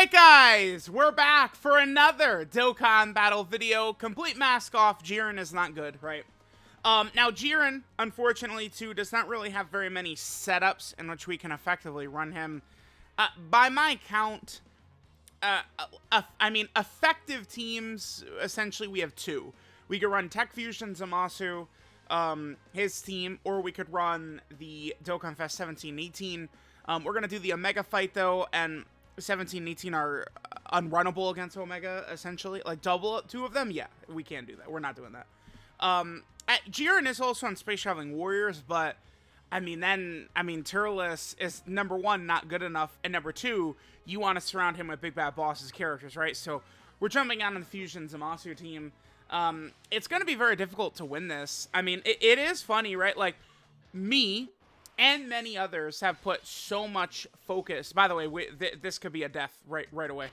Alright guys, we're back for another Dokkan battle video. Complete mask off, Jiren is not good, right? Now Jiren, unfortunately too, does not really have very many setups in which we can effectively run him. By my count, effective teams, essentially we have two. We could run Tech Fusion Zamasu, his team, or we could run the Dokkan Fest 17-18. We're going to do the Omega fight though, and 17 and 18 are unrunnable against Omega, essentially. Like, double two of them? Yeah, we can't do that. We're not doing that. Jiren is also on Space Traveling Warriors, but, Turles is, number one, not good enough, and number two, you want to surround him with Big Bad Boss's characters, right? So, we're jumping on the Fusion Zamasu team. It's going to be very difficult to win this. I mean, it is funny, right? Like, me and many others have put so much focus. By the way, this could be a death right away.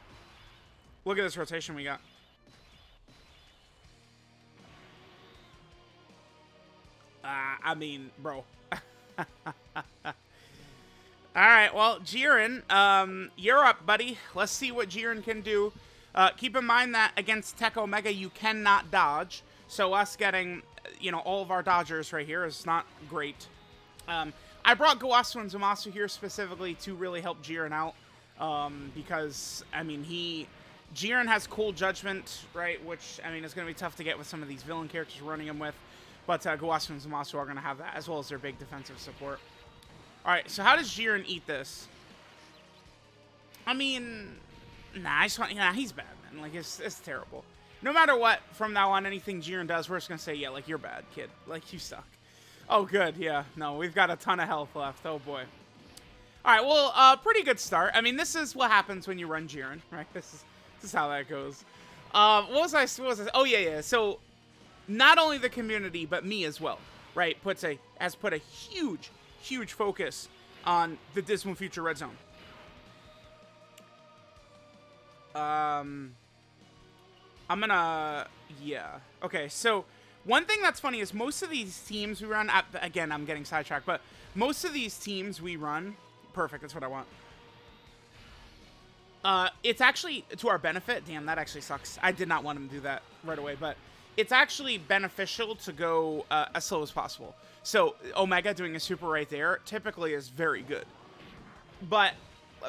Look at this rotation we got. Bro. Alright, well, Jiren, you're up, buddy. Let's see what Jiren can do. Keep in mind that against Tech Omega, you cannot dodge. So us getting, all of our dodgers right here is not great. I brought Goku and Zamasu here specifically to really help Jiren out, because, Jiren has Cool Judgment, right, which, is going to be tough to get with some of these villain characters running him with, but Goku and Zamasu are going to have that, as well as their big defensive support. Alright, so how does Jiren eat this? He's bad, man. Like, it's terrible. No matter what, from now on, anything Jiren does, we're just going to say, yeah, like, you're bad, kid. Like, you suck. Oh, good. Yeah. No, we've got a ton of health left. Oh, boy. All right. Well, pretty good start. This is what happens when you run Jiren, right? This is how that goes. What was I? Oh, yeah. So, not only the community, but me as well, right? Has put a huge focus on the Dismal Future Red Zone. Yeah. Okay. So, one thing that's funny is most of these teams we run, again, I'm getting sidetracked, but most of these teams we run, perfect, that's what I want. It's actually to our benefit. Damn, that actually sucks. I did not want him to do that right away, but it's actually beneficial to go as slow as possible. So Omega doing a super right there typically is very good. But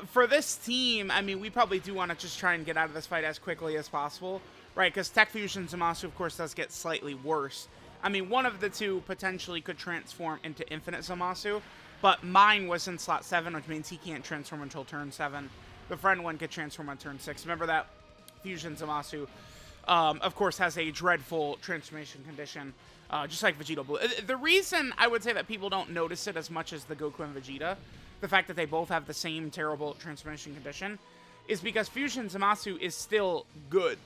for this team, we probably do want to just try and get out of this fight as quickly as possible. Right, because Tech Fusion Zamasu, of course, does get slightly worse. One of the two potentially could transform into Infinite Zamasu, but mine was in slot 7, which means he can't transform until turn 7. The friend one could transform on turn 6. Remember that Fusion Zamasu, of course, has a dreadful transformation condition, just like Vegeta Blue. The reason I would say that people don't notice it as much as the Goku and Vegeta, the fact that they both have the same terrible transformation condition, is because Fusion Zamasu is still good.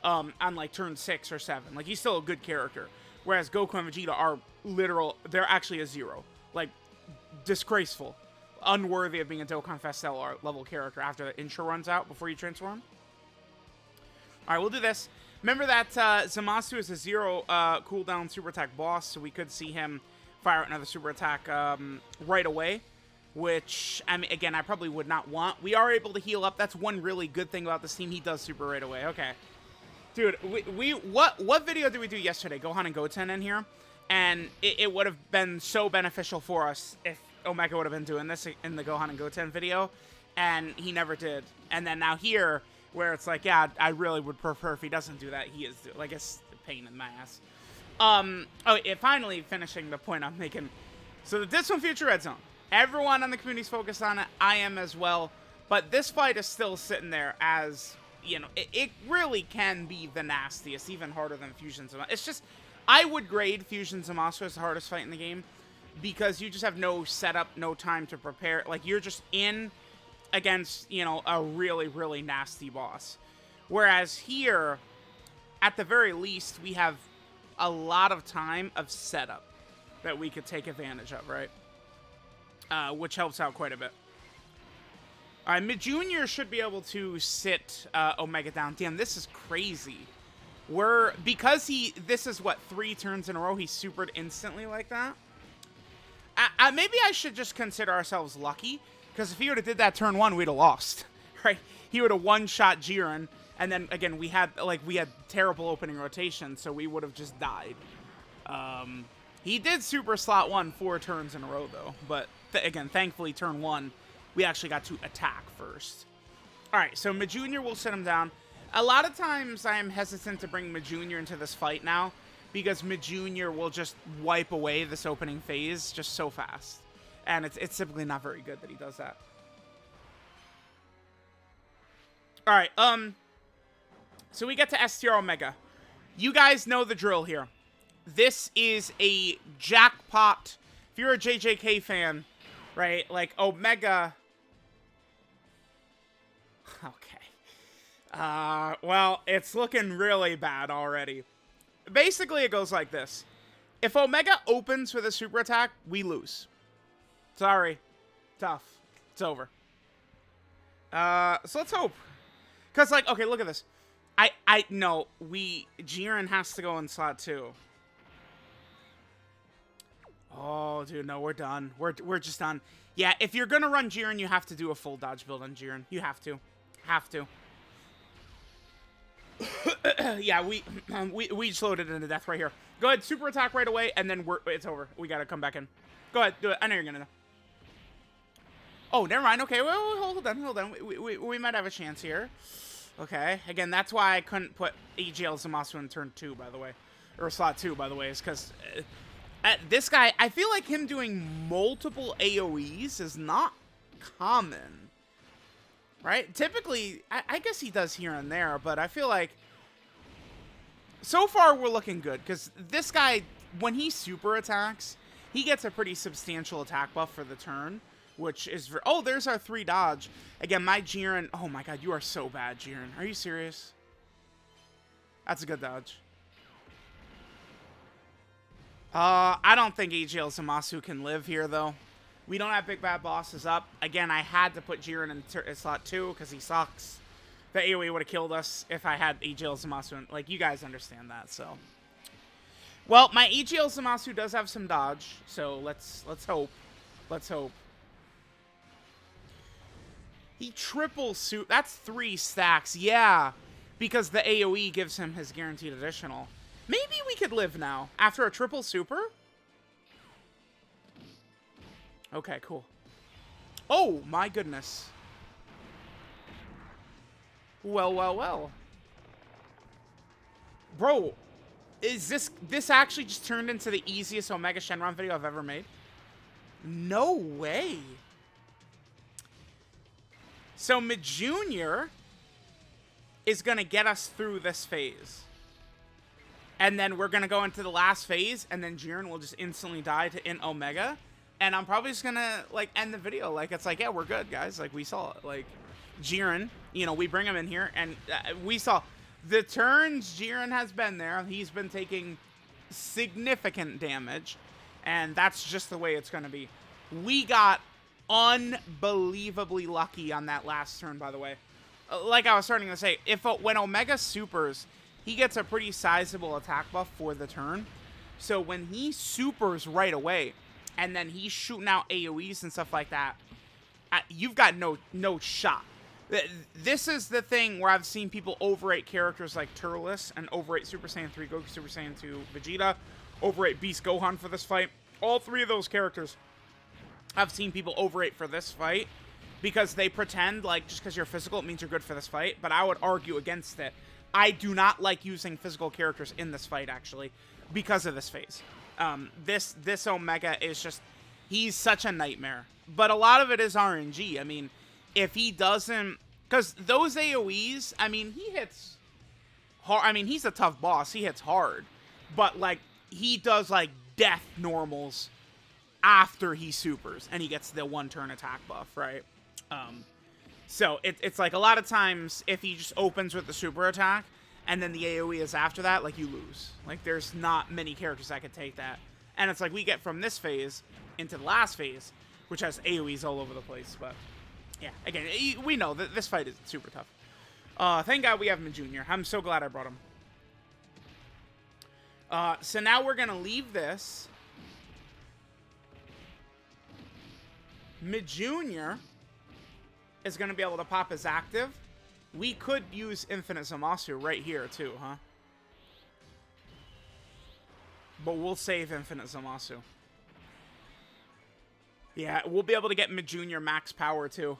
On like turn 6 or 7. Like, he's still a good character. Whereas Goku and Vegeta are they're actually a 0. Like, disgraceful. Unworthy of being a Dokkan Fest level character after the intro runs out before you transform. Alright, we'll do this. Remember that Zamasu is a 0 cooldown super attack boss, so we could see him fire another super attack right away. Which, again, I probably would not want. We are able to heal up. That's one really good thing about this team. He does super right away. Okay. Dude, what video did we do yesterday? Gohan and Goten in here, and it would have been so beneficial for us if Omega would have been doing this in the Gohan and Goten video, and he never did. And then now here, where it's like, yeah, I really would prefer if he doesn't do that. He is like, it's a pain in my ass. Finally finishing the point I'm making. So the Dismal Future Red Zone. Everyone on the community's focused on it. I am as well, but this fight is still sitting there as, it really can be the nastiest, even harder than Fusion Zamasu. It's just, I would grade Fusion Zamasu as the hardest fight in the game, because you just have no setup, no time to prepare. Like, you're just in against, a really nasty boss. Whereas here, at the very least, we have a lot of time of setup that we could take advantage of, right? Which helps out quite a bit. Alright, Mid-Junior should be able to sit Omega down. Damn, this is crazy. Because this is, 3 turns in a row, he supered instantly like that? Maybe I should just consider ourselves lucky, because if he would have did that turn 1, we'd have lost. right? He would have one-shot Jiren, and then, again, we had terrible opening rotation, so we would have just died. He did Super Slot 1 4 turns in a row, though. But, again, thankfully, turn 1, we actually got to attack first. Alright, so Majunior will sit him down. A lot of times, I am hesitant to bring Majunior into this fight now, because Majunior will just wipe away this opening phase just so fast. And it's typically not very good that he does that. Alright, so we get to STR Omega. You guys know the drill here. This is a jackpot. If you're a JJK fan, right, like Omega... Okay. Well, it's looking really bad already. Basically, it goes like this. If Omega opens with a super attack, we lose. Sorry. Tough. It's over. So let's hope. Because, like, okay, look at this. No, Jiren has to go in slot 2. Oh, dude, no, we're done. We're just done. Yeah, if you're gonna run Jiren, you have to do a full dodge build on Jiren. You have to. Have to. Yeah, we just loaded into death right here. Go ahead, super attack right away, and then it's over. We gotta come back in. Go ahead, do it. I know you're gonna. Oh, never mind. Okay, well, hold on. We might have a chance here. Okay, again, that's why I couldn't put EZA Zamasu in turn 2, by the way, or slot 2, by the way, is because this guy, I feel like him doing multiple AOEs is not common. Right? Typically, I guess he does here and there, but I feel like so far we're looking good, because this guy, when he super attacks, he gets a pretty substantial attack buff for the turn, which is... Oh, there's our 3 dodge. Again, my Jiren... Oh my god, you are so bad, Jiren. Are you serious? That's a good dodge. I don't think EZA Zamasu can live here, though. We don't have big bad bosses up. Again, I had to put Jiren in slot 2 because he sucks. The AoE would have killed us if I had EZA Zamasu in. Like, you guys understand that, so. Well, my EZA Zamasu does have some dodge, so let's hope. Let's hope. He triple suit. That's 3 stacks. Yeah, because the AoE gives him his guaranteed additional. Maybe we could live now after a triple super. Okay, cool. Oh, my goodness. Well. Bro, is this actually just turned into the easiest Omega Shenron video I've ever made? No way. So Majunior is going to get us through this phase. And then we're going to go into the last phase, and then Jiren will just instantly die to in Omega. And I'm probably just going to, like, end the video. Like, it's like, yeah, we're good, guys. Like, we saw it. Like, Jiren, you know, we bring him in here, and we saw the turns Jiren has been there. He's been taking significant damage, and that's just the way it's going to be. We got unbelievably lucky on that last turn, by the way. Like I was starting to say, when Omega supers, he gets a pretty sizable attack buff for the turn. So when he supers right away, and then he's shooting out AoEs and stuff like that, you've got no shot. This is the thing where I've seen people overrate characters like Turles and overrate Super Saiyan 3 Goku, Super Saiyan 2 Vegeta, overrate Beast Gohan for this fight. All 3 of those characters I've seen people overrate for this fight because they pretend like just because you're physical it means you're good for this fight, but I would argue against it. I do not like using physical characters in this fight, actually, because of this phase. This Omega is just... He's such a nightmare. But a lot of it is RNG. I mean, if he doesn't... Because those AoEs, I mean, he hits hard. I mean, he's a tough boss. He hits hard. But, like, he does, like, death normals after he supers. And he gets the 1-turn attack buff, right? So, it's like a lot of times, if he just opens with the super attack, and then the AoE is after that, like, you lose. Like, there's not many characters that could take that. And it's like we get from this phase into the last phase, which has AoEs all over the place. But, yeah, again, we know that this fight is super tough. Thank God we have him Junior. I'm so glad I brought him. So now we're going to leave this. Mid-Junior is going to be able to pop his active. We could use Infinite Zamasu right here, too, huh? But we'll save Infinite Zamasu. Yeah, we'll be able to get Majunior max power, too.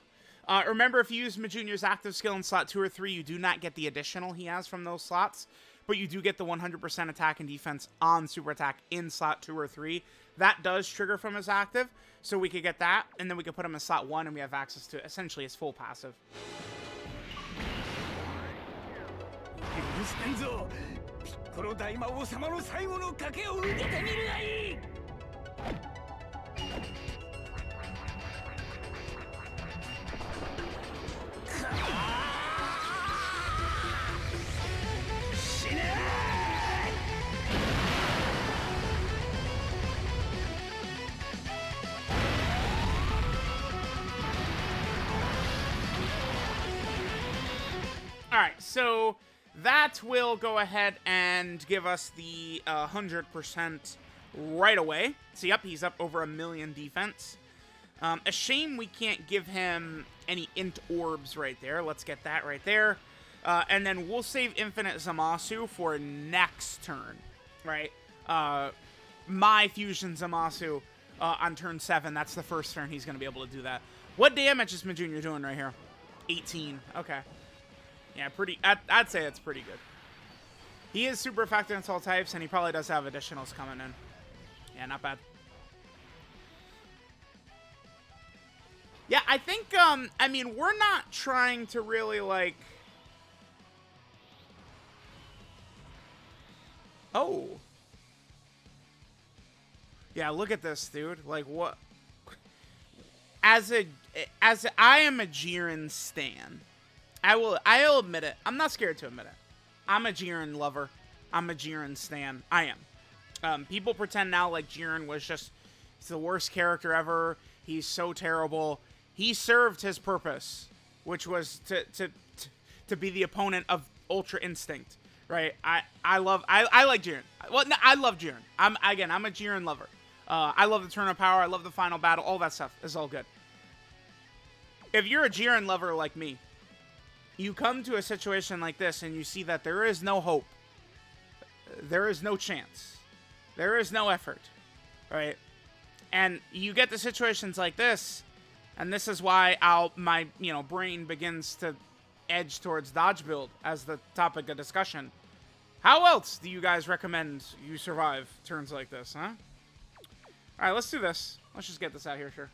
Remember, if you use Majunior's active skill in slot 2 or 3, you do not get the additional he has from those slots. But you do get the 100% attack and defense on super attack in slot 2 or 3. That does trigger from his active. So we could get that, and then we could put him in slot 1, and we have access to essentially his full passive. Alright, so that will go ahead and give us the 100% right away. So, yep, he's up over 1 million defense. A shame we can't give him any int orbs right there. Let's get that right there. And then we'll save Infinite Zamasu for next turn, right? My Fusion Zamasu on turn 7. That's the first turn he's going to be able to do that. What damage is Majunior doing right here? 18. Okay. Yeah, pretty. I'd say it's pretty good. He is super effective in all types, and he probably does have additionals coming in. Yeah, not bad. Yeah, I think, I mean, we're not trying to really, like... Oh. Yeah, look at this, dude. Like, what? I am a Jiren stan. I'll admit it. I'm not scared to admit it. I'm a Jiren lover. I'm a Jiren stan. I am. People pretend now like Jiren was just the worst character ever. He's so terrible. He served his purpose, which was to be the opponent of Ultra Instinct, right? I like Jiren. Well, no, I love Jiren. I'm a Jiren lover. I love the turn of power. I love the final battle. All that stuff is all good. If you're a Jiren lover like me, you come to a situation like this and you see that there is no hope. There is no chance. There is no effort, right? And you get to situations like this, and this is why my brain begins to edge towards dodge build as the topic of discussion. How else do you guys recommend you survive turns like this, huh? All right, let's do this. Let's just get this out here, sure.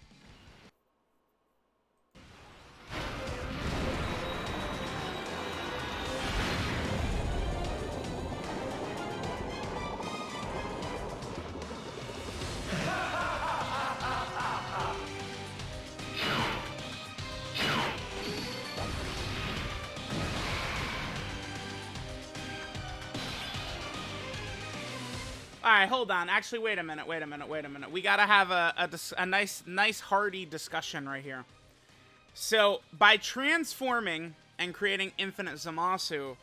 All right, hold on. Actually, wait a minute. We gotta have a nice hearty discussion right here. So, by transforming and creating Infinite Zamasu,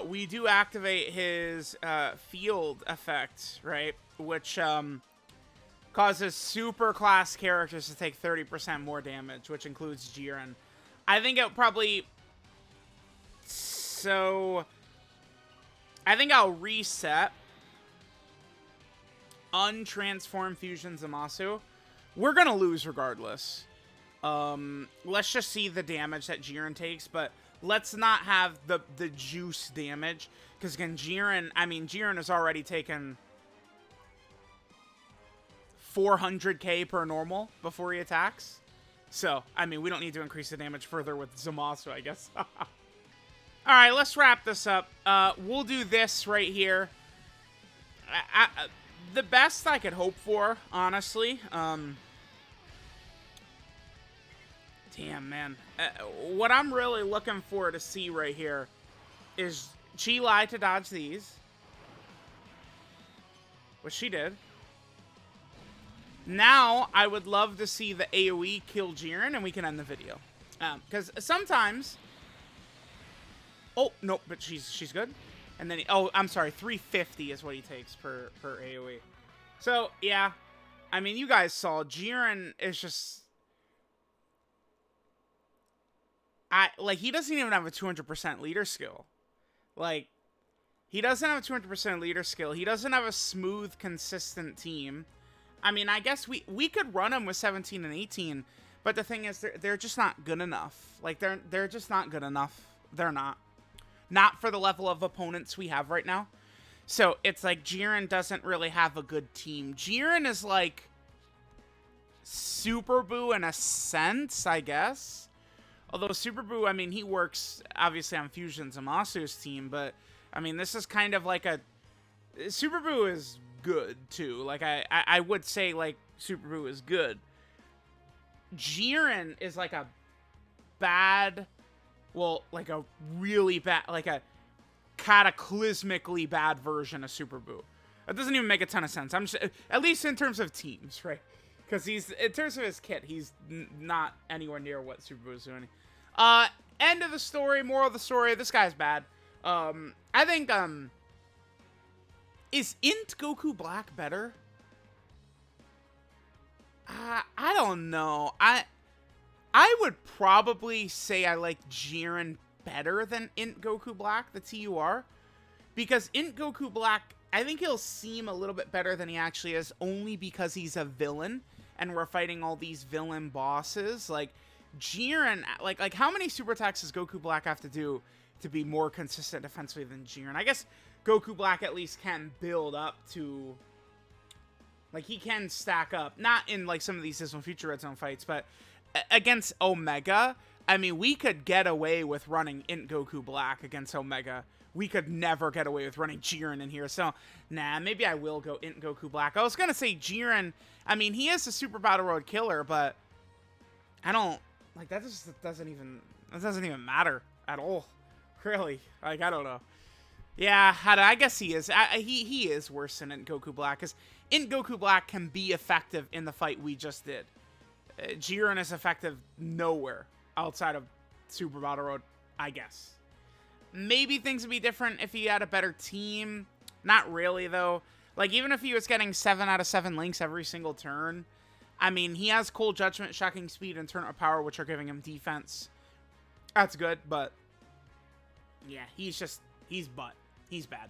we do activate his field effect, right? Which causes super class characters to take 30% more damage, which includes Jiren. I think it probably... So... I think I'll reset... Untransform Fusion Zamasu. We're gonna lose regardless. Let's just see the damage that Jiren takes, but let's not have the juice damage, because again, Jiren has already taken 400k per normal before he attacks. So, we don't need to increase the damage further with Zamasu, I guess. Alright, let's wrap this up. We'll do this right here. The best I could hope for, honestly. Damn, man. What I'm really looking for to see right here is Chi Lai to dodge these. Which she did. Now, I would love to see the AoE kill Jiren, and we can end the video. Because sometimes... Oh, no, but she's good. And then, I'm sorry, 350 is what he takes per AoE. So, yeah. You guys saw, Jiren is just... he doesn't even have a 200% leader skill. Like, he doesn't have a 200% leader skill. He doesn't have a smooth, consistent team. I mean, I guess we could run him with 17 and 18, but the thing is, they're just not good enough. Like, they're just not good enough. They're not. Not for the level of opponents we have right now. So, it's like, Jiren doesn't really have a good team. Jiren is like Super Buu in a sense, I guess. Although Super Buu, I mean, he works, obviously, on Fusion Zamasu's team, but, I mean, this is kind of like a... Super Buu is good, too. Like, I would say, like, Super Buu is good. Jiren is like a bad... Well, like a really bad... Like a cataclysmically bad version of Super Buu. That doesn't even make a ton of sense. I'm just... At least in terms of teams, right? Because in terms of his kit, he's not anywhere near what Super Buu is doing. End of the story, moral of the story, this guy's bad. I think, is Int Goku Black better? I don't know. I would probably say I like Jiren better than Int Goku Black, the TUR. Because Int Goku Black, I think he'll seem a little bit better than he actually is, only because he's a villain, and we're fighting all these villain bosses. Like, Jiren, like how many super attacks does Goku Black have to do to be more consistent defensively than Jiren? I guess Goku Black at least can build up to... Like, he can stack up. Not in, like, some of these Dismal Future Red Zone fights, but against Omega, I mean, we could get away with running Int Goku Black against Omega. We could never get away with running Jiren in here. So, nah, maybe I will go Int Goku Black. I was going to say Jiren, I mean, he is a Super Battle Road killer, but I don't... Like, that just doesn't even matter at all. Really. Like, I don't know. Yeah, I guess he is. He is worse than Int Goku Black, because Int Goku Black can be effective in the fight we just did. Jiren is effective nowhere outside of Super Battle Road, I guess. Maybe things would be different if he had a better team. Not really, though. Like, even if he was getting 7 out of 7 links every single turn, I mean, he has Cold Judgment, Shocking Speed, and Turn Up Power, which are giving him defense. That's good, but... Yeah, he's butt. He's bad.